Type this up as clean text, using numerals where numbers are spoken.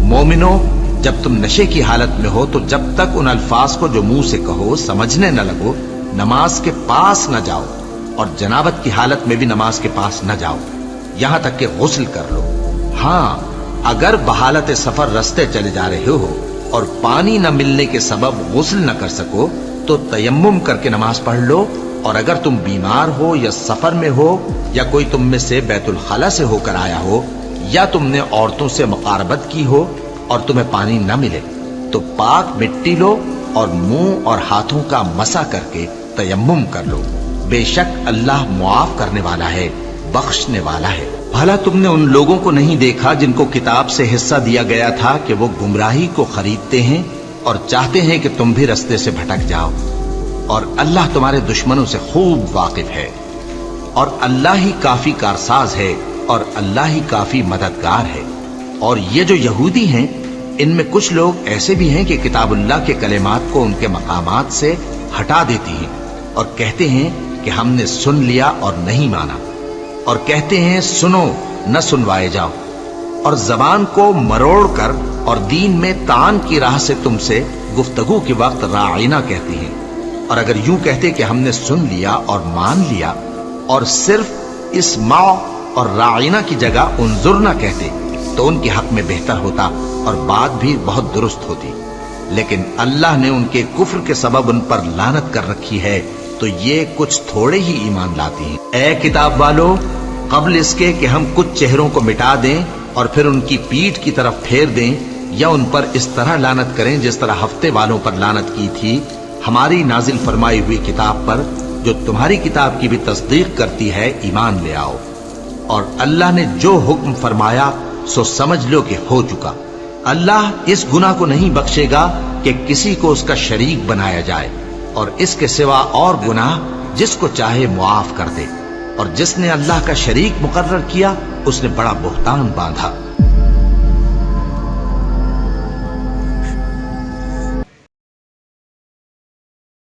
मोमिनो, जब तुम नशे की हालत में हो तो जब तक उन अल्फाज को जो मुंह से कहो समझने न लगो, नमाज के पास न जाओ, और जनाबत की हालत में भी नमाज के पास न जाओ, यहां तक कि गुस्ल कर लो। हाँ, अगर बहालत सफर रास्ते चले जा रहे हो और पानी न मिलने के सबब गुस्ल न कर सको तो तयम्मुम करके नमाज पढ़ लो। और अगर तुम बीमार हो या सफर में हो या कोई तुम में से बैतुल खला से होकर आया हो या तुमने औरतों से मुकारबत की हो और तुम्हें पानी न मिले तो पाक मिट्टी लो और मुंह और हाथों का मसा करके तयम्मुम कर लो। बेशक अल्लाह मुआफ करने वाला है, बख्शने वाला है। भला तुमने उन लोगों को नहीं देखा जिनको किताब से हिस्सा दिया गया था कि वो गुमराही को खरीदते हैं और चाहते हैं कि तुम भी रास्ते से भटक जाओ, और अल्लाह तुम्हारे दुश्मनों से खूब वाकिफ है, और अल्लाह ही काफी कारसाज है, और अल्लाह ही काफी मददगार है। और ये जो यहूदी हैं, इनमें कुछ लोग ऐसे भी हैं कि किताबुल्लाह के कलेमात को उनके मकामात से हटा देती हैं और कहते हैं कि हमने सुन लिया और नहीं माना, और कहते हैं सुनो न सुनवाए जाओ, और जबान को मरोड़ कर और दीन में तान की राह से तुमसे गुफ्तगू के वक्त राइना कहती हैं। और अगर यूं कहते कि हमने सुन लिया और मान लिया और सिर्फ इस्मा और राइना की जगह उन्जुर न कहते तो उनके हक में बेहतर होता और बात भी बहुत दुरुस्त होती। लेकिन अल्लाह ने उनके कुफ्र के सबब उन पर लानत कर रखी है, तो ये कुछ थोड़े ही ईमान लाती हैं। ऐ किताब वालों, कबल इसके कि हम कुछ चेहरों को मिटा दें और फिर उनकी पीठ की तरफ फेर दें या उन पर इस तरह लानत करें जिस तरह हफ्ते वालों पर लानत की थी, हमारी नाजिल फरमाई हुई किताब पर जो तुम्हारी किताब की भी तस्दीक करती है, ईमान ले आओ। और अल्लाह ने जो हुक्म फरमाया सो समझ लो कि हो चुका। अल्लाह इस गुनाह को नहीं बख्शेगा कि किसी को उसका शरीक बनाया जाए, और इसके सिवा और गुनाह जिसको चाहे मुआफ कर दे, और जिसने अल्लाह का शरीक मुकर्रर किया उसने बड़ा बुहतान बांधा।